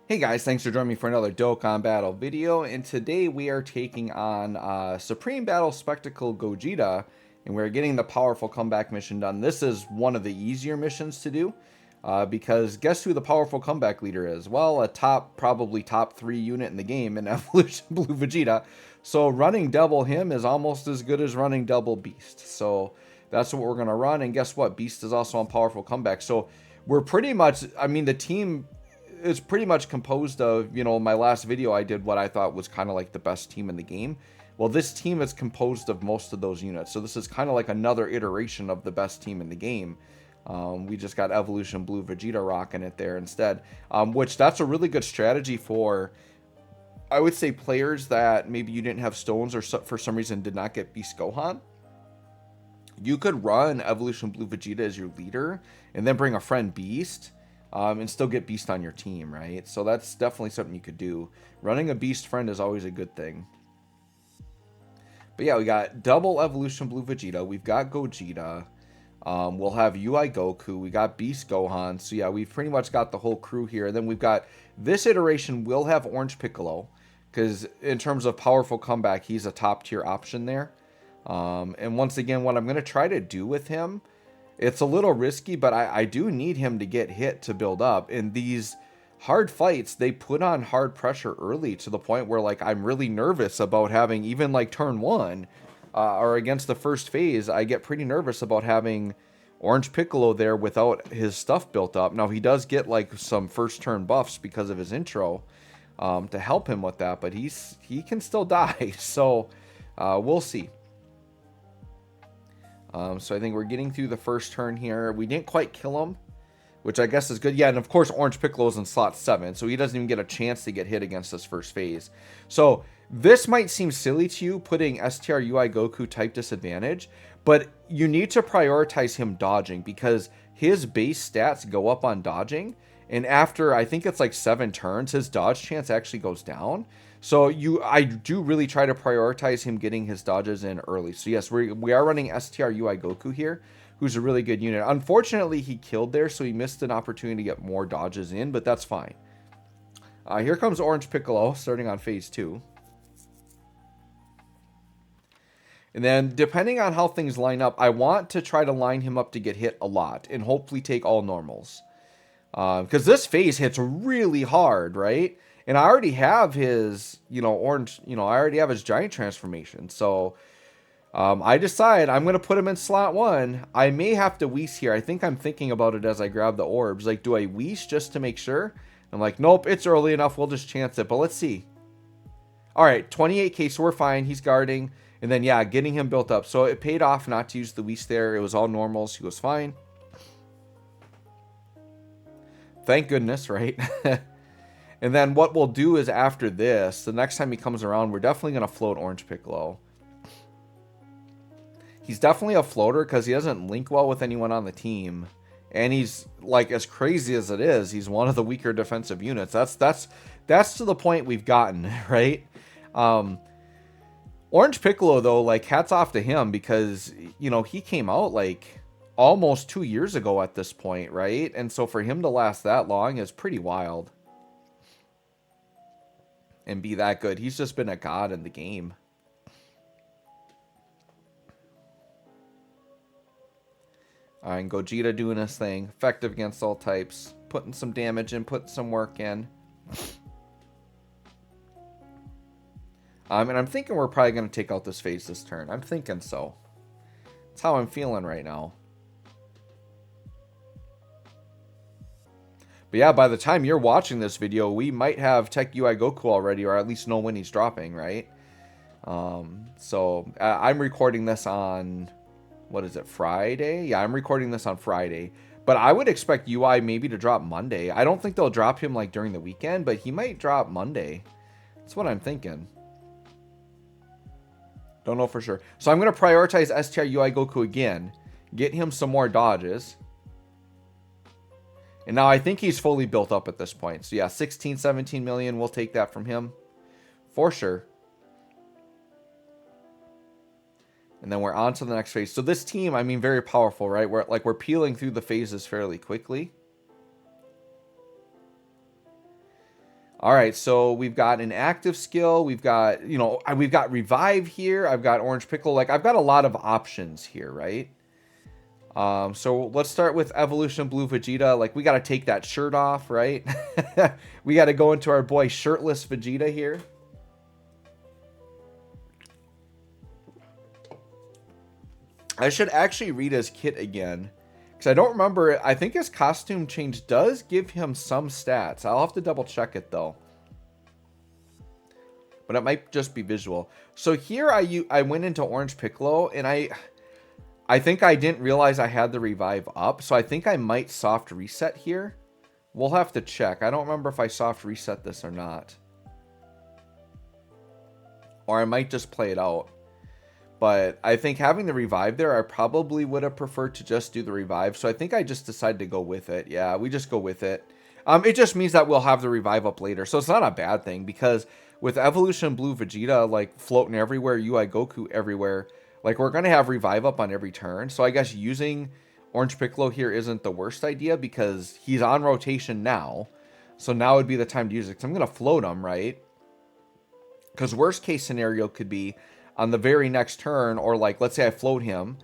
Hey guys, thanks for joining me for another Dokkan Battle video, and today we are taking on Supreme Battle Spectacle Gogeta, and we're getting the powerful comeback mission done. This is one of the easier missions to do, because guess who the powerful comeback leader is? Well, probably top 3 unit in the game in Evolution Blue Vegeta, so running double him is almost as good as running double Beast. So that's what we're going to run, and guess what? Beast is also on powerful comeback, so we're pretty much, the team is pretty much composed of, my last video I did what I thought was kind of like the best team in the game. Well, this team is composed of most of those units. So this is kind of like another iteration of the best team in the game. We just got Evolution Blue Vegeta rocking it there instead. Which that's a really good strategy for, I would say, players that maybe you didn't have stones or for some reason did not get Beast Gohan. You could run Evolution Blue Vegeta as your leader and then bring a friend Beast. And still get Beast on your team, right? So that's definitely something you could do. Running a Beast friend is always a good thing. But yeah, we got double Evolution Blue Vegeta. We've got Gogeta. We'll have UI Goku. We got Beast Gohan. So yeah, we've pretty much got the whole crew here. Then we've got this iteration will have Orange Piccolo, because in terms of powerful comeback, he's a top tier option there. And once again, what I'm going to try to do with him, it's a little risky, but I do need him to get hit to build up. In these hard fights, they put on hard pressure early to the point where, like, I'm really nervous about having, even like turn 1 or against the first phase, I get pretty nervous about having Orange Piccolo there without his stuff built up. Now, he does get like some first turn buffs because of his intro to help him with that, but he can still die. So we'll see. So I think we're getting through the first turn here. We didn't quite kill him, which I guess is good. Yeah, and of course Orange Piccolo is in slot 7, so he doesn't even get a chance to get hit against this first phase. So this might seem silly to you, putting STR UI Goku type disadvantage, but you need to prioritize him dodging, because his base stats go up on dodging, and after, I think it's like 7 turns, his dodge chance actually goes down. So I do really try to prioritize him getting his dodges in early. So yes, we are running STR UI Goku here, who's a really good unit. Unfortunately, he killed there, so he missed an opportunity to get more dodges in, but that's fine. Here comes Orange Piccolo, starting on phase 2. And then, depending on how things line up, I want to try to line him up to get hit a lot, and hopefully take all normals. Because this phase hits really hard, right? And I already have his, orange, I already have his giant transformation. So I decide I'm going to put him in slot 1. I may have to Whis here. I think I'm thinking about it as I grab the orbs. Like, do I Whis just to make sure? I'm like, nope, it's early enough. We'll just chance it. But let's see. All right, 28k, so we're fine. He's guarding. And then, yeah, getting him built up. So it paid off not to use the Whis there. It was all normals. He was fine. Thank goodness, right? And then what we'll do is after this, the next time he comes around, we're definitely going to float Orange Piccolo. He's definitely a floater because he doesn't link well with anyone on the team. And he's, like, as crazy as it is, he's one of the weaker defensive units. That's to the point we've gotten, right? Orange Piccolo, though, like, hats off to him because, he came out, like, almost 2 years ago at this point, right? And so for him to last that long is pretty wild. And be that good. He's just been a god in the game. And Gogeta doing his thing. Effective against all types. Putting some damage in. Putting some work in. And I'm thinking we're probably going to take out this phase this turn. I'm thinking so. That's how I'm feeling right now. But yeah, by the time you're watching this video, we might have Tech UI Goku already, or at least know when he's dropping, right? So I'm recording this on, what is it, Friday? Yeah, I'm recording this on Friday. But I would expect UI maybe to drop Monday. I don't think they'll drop him like during the weekend, but he might drop Monday. That's what I'm thinking. Don't know for sure. So I'm going to prioritize STR UI Goku again. Get him some more dodges. And now I think he's fully built up at this point. So yeah, 16, 17 million. We'll take that from him. For sure. And then we're on to the next phase. So this team, very powerful, right? We're peeling through the phases fairly quickly. All right, so we've got an active skill. We've got, you know, we've got revive here. I've got orange pickle. Like, I've got a lot of options here, right? So let's start with evolution blue Vegeta. Like, we got to take that shirt off, right? We got to go into our boy shirtless Vegeta here. I should actually read his kit again, because I don't remember. I think his costume change does give him some stats. I'll have to double check it though. But it might just be visual. So here I went into Orange Piccolo, and I think I didn't realize I had the revive up. So I think I might soft reset here. We'll have to check. I don't remember if I soft reset this or not. Or I might just play it out. But I think having the revive there, I probably would have preferred to just do the revive. So I think I just decided to go with it. Yeah, we just go with it. It just means that we'll have the revive up later. So it's not a bad thing, because with Evolution Blue Vegeta, like, floating everywhere, UI Goku everywhere, like, we're going to have revive up on every turn. So I guess using Orange Piccolo here isn't the worst idea, because he's on rotation now. So now would be the time to use it, because I'm going to float him, right? Because worst case scenario could be on the very next turn, or like, let's say I float him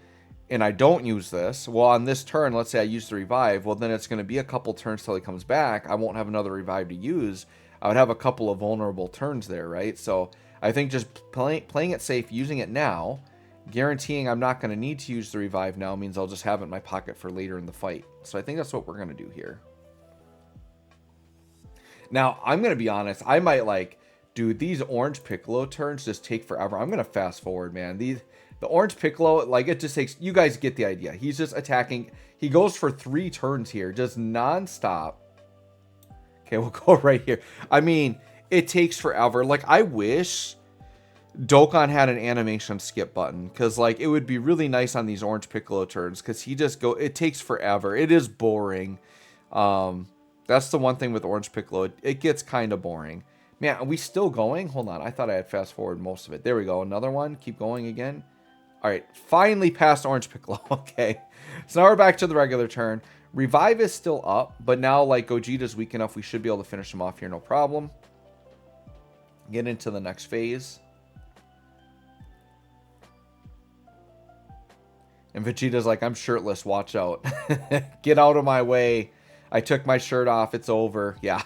and I don't use this. Well, on this turn, let's say I use the revive. Well, then it's going to be a couple turns till he comes back. I won't have another revive to use. I would have a couple of vulnerable turns there, right? So I think just playing it safe, using it now, guaranteeing I'm not going to need to use the revive now, means I'll just have it in my pocket for later in the fight. So I think that's what we're going to do here. Now, I'm going to be honest. I might like... Dude, these Orange Piccolo turns just take forever. I'm going to fast forward, man. The Orange Piccolo, like, it just takes... You guys get the idea. He's just attacking. He goes for 3 turns here, just nonstop. Okay, we'll go right here. I mean, it takes forever. Like, I wish Dokkan had an animation skip button, because, like, it would be really nice on these Orange Piccolo turns, because he just go... It takes forever. It is boring. That's the one thing with Orange Piccolo. It gets kind of boring. Man, are we still going? Hold on. I thought I had fast forward most of it. There we go. Another one. Keep going again. All right. Finally past Orange Piccolo. Okay. So now we're back to the regular turn. Revive is still up, but now, like, Gogeta's weak enough, we should be able to finish him off here. No problem. Get into the next phase. And Vegeta's like, I'm shirtless. Watch out. Get out of my way. I took my shirt off. It's over. Yeah.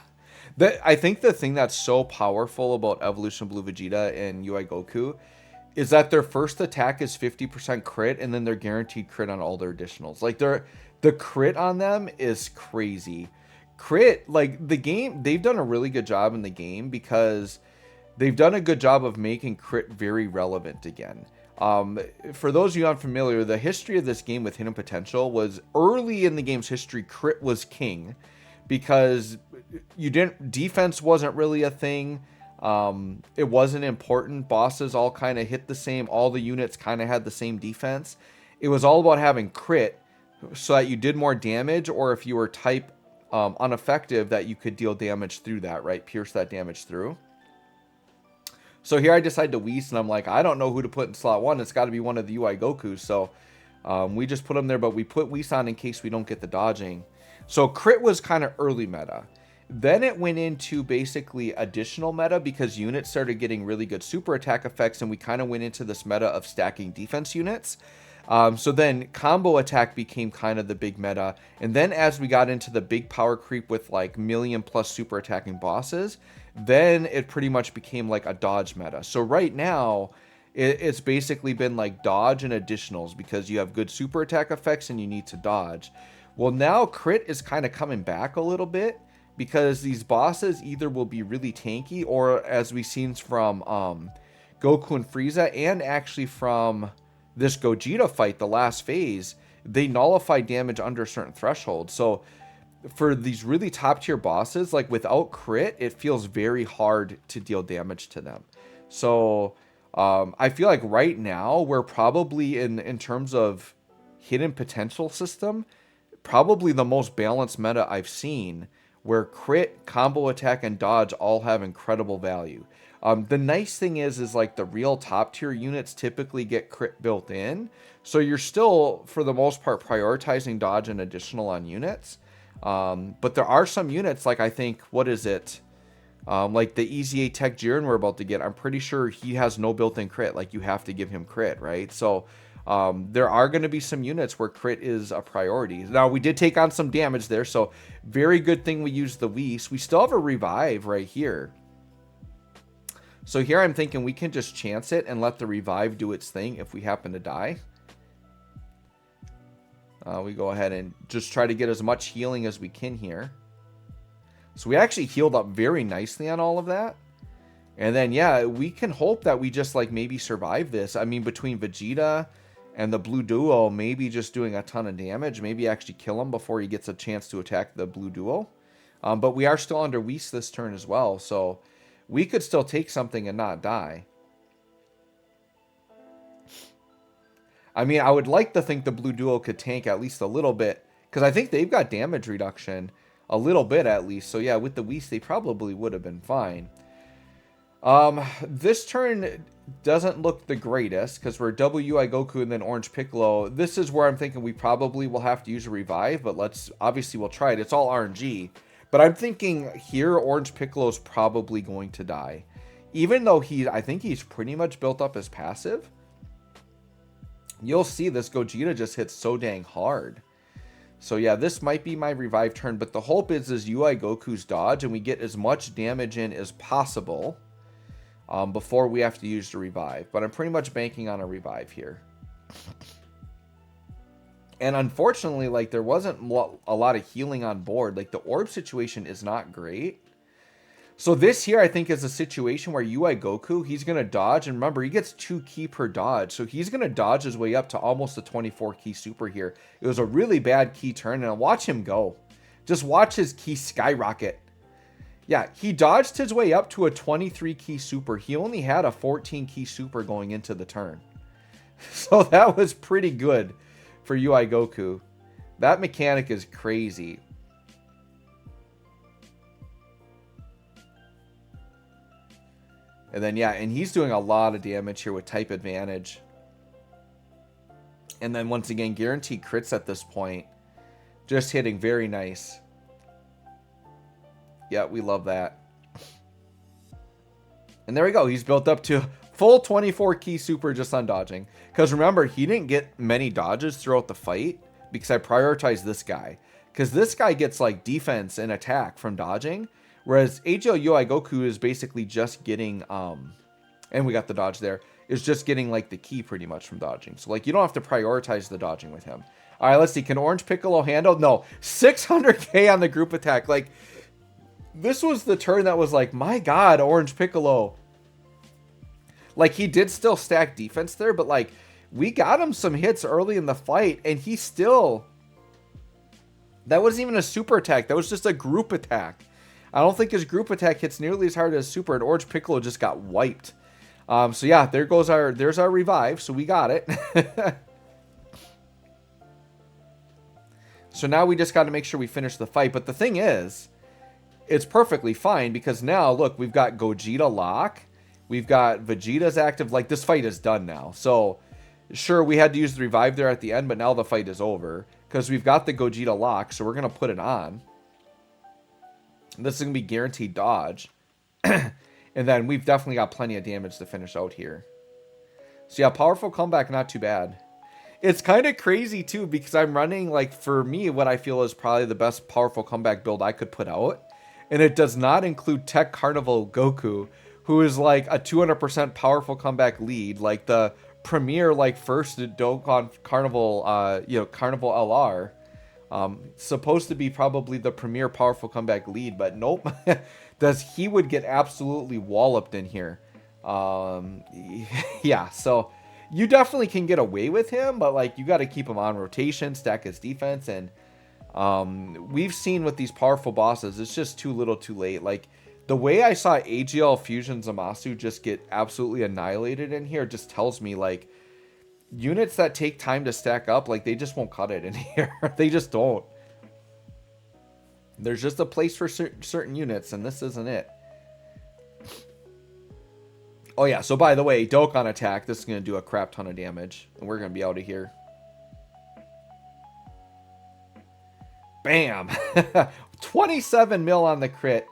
I think the thing that's so powerful about Evolution Blue Vegeta and UI Goku is that their first attack is 50% crit, and then they're guaranteed crit on all their additionals. Like, the crit on them is crazy. Crit, like, the game, they've done a really good job in the game, because they've done a good job of making crit very relevant again. For those of you unfamiliar, the history of this game with Hidden Potential was, early in the game's history, crit was king, because defense wasn't really a thing. It wasn't important. Bosses all kind of hit the same. All the units kind of had the same defense. It was all about having crit so that you did more damage, or if you were type ineffective, that you could deal damage through that, right? Pierce that damage through. So here I decided to Whis, and I'm like, I don't know who to put in slot 1. It's got to be one of the UI Gokus. So we just put him there, but we put Whis on in case we don't get the dodging. So crit was kind of early meta. Then it went into basically additional meta, because units started getting really good super attack effects, and we kind of went into this meta of stacking defense units. So then combo attack became kind of the big meta. And then as we got into the big power creep with like million plus super attacking bosses, then it pretty much became like a dodge meta. So right now, it's basically been like dodge and additionals, because you have good super attack effects and you need to dodge. Well, now crit is kind of coming back a little bit, because these bosses either will be really tanky, or as we've seen from Goku and Frieza, and actually from this Gogeta fight, the last phase, they nullify damage under a certain threshold. So for these really top tier bosses, like, without crit, it feels very hard to deal damage to them. So I feel like right now we're probably in terms of Hidden Potential system, probably the most balanced meta I've seen, where crit, combo attack, and dodge all have incredible value. The nice thing is like the real top tier units typically get crit built in, so you're still, for the most part, prioritizing dodge and additional on units. But there are some units, like, I think, what is it? Like the Easy 8 Tech Jiren we're about to get, I'm pretty sure he has no built-in crit. Like, you have to give him crit, right? So there are going to be some units where crit is a priority. Now, we did take on some damage there, so very good thing we used the Whis. We still have a revive right here. So here I'm thinking we can just chance it and let the revive do its thing if we happen to die. We go ahead and just try to get as much healing as we can here. So we actually healed up very nicely on all of that. And then, yeah, we can hope that we just, like, maybe survive this. I mean, between Vegeta and the blue duo, maybe just doing a ton of damage. Maybe actually kill him before he gets a chance to attack the blue duo. But we are still under Whis this turn as well. So we could still take something and not die. I mean, I would like to think the blue duo could tank at least a little bit. Because I think they've got damage reduction. A little bit at least. So yeah, with the Whis, they probably would have been fine. This turn doesn't look the greatest because we're double UI Goku and then Orange Piccolo. This is where I'm thinking we probably will have to use a revive, but obviously we'll try it. It's all RNG. But I'm thinking here Orange Piccolo is probably going to die. Even though I think he's pretty much built up his passive. You'll see this Gogeta just hits so dang hard. So yeah, this might be my revive turn, but the hope is UI Goku's dodge and we get as much damage in as possible before we have to use the revive. But I'm pretty much banking on a revive here. And unfortunately, like, there wasn't a lot of healing on board. Like, the orb situation is not great. So this here, I think, is a situation where UI Goku, he's going to dodge. And remember, he gets 2 ki per dodge. So he's going to dodge his way up to almost a 24 ki super here. It was a really bad ki turn. And watch him go. Just watch his ki skyrocket. Yeah, he dodged his way up to a 23 ki super. He only had a 14 ki super going into the turn. So that was pretty good for UI Goku. That mechanic is crazy. And then, yeah, and he's doing a lot of damage here with type advantage. And then, once again, guaranteed crits at this point. Just hitting very nice. Yeah, we love that. And there we go. He's built up to full 24 ki super just on dodging. Because remember, he didn't get many dodges throughout the fight. Because I prioritized this guy. Because this guy gets, like, defense and attack from dodging. Whereas AGL UI Goku is basically just getting, and we got the dodge there, is just getting, like, the ki pretty much from dodging. So, like, you don't have to prioritize the dodging with him. All right, let's see. Can Orange Piccolo handle? No. 600k on the group attack. Like, this was the turn that was like, my God, Orange Piccolo. Like, he did still stack defense there, but, like, we got him some hits early in the fight, and he still... That wasn't even a super attack. That was just a group attack. I don't think his group attack hits nearly as hard as super, and Orange Piccolo just got wiped. So yeah, there's our revive, so we got it. So now we just got to make sure we finish the fight. But the thing is, it's perfectly fine because now, look, we've got Gogeta lock. We've got Vegeta's active. Like, this fight is done now. So, sure, we had to use the revive there at the end, but now the fight is over. Because we've got the Gogeta lock, so we're going to put it on. This is going to be guaranteed dodge. And then we've definitely got plenty of damage to finish out here. So yeah, powerful comeback, not too bad. It's kind of crazy too, because I'm running, like, for me, what I feel is probably the best powerful comeback build I could put out. And it does not include Tech Carnival Goku, who is like a 200% powerful comeback lead. Like the premier, like, first Dokkan Carnival, Carnival LR. Supposed to be probably the premier powerful comeback lead, but nope. He would get absolutely walloped in here. Yeah, so you definitely can get away with him, but, like, you got to keep him on rotation, stack his defense, and we've seen with these powerful bosses, it's just too little too late. Like, the way I saw AGL Fusion Zamasu just get absolutely annihilated in here just tells me, like, units that take time to stack up, like, they just won't cut it in here. They just don't. There's just a place for certain units, and this isn't it. Oh yeah, so by the way, Dokkan attack, this is going to do a crap ton of damage, and we're going to be out of here. Bam! 27 mil on the crit.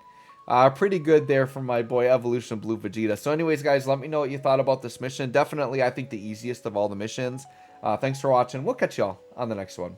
Pretty good there from my boy Evolution Blue Vegeta. So anyways, guys, let me know what you thought about this mission. Definitely, I think the easiest of all the missions. Thanks for watching. We'll catch y'all on the next one.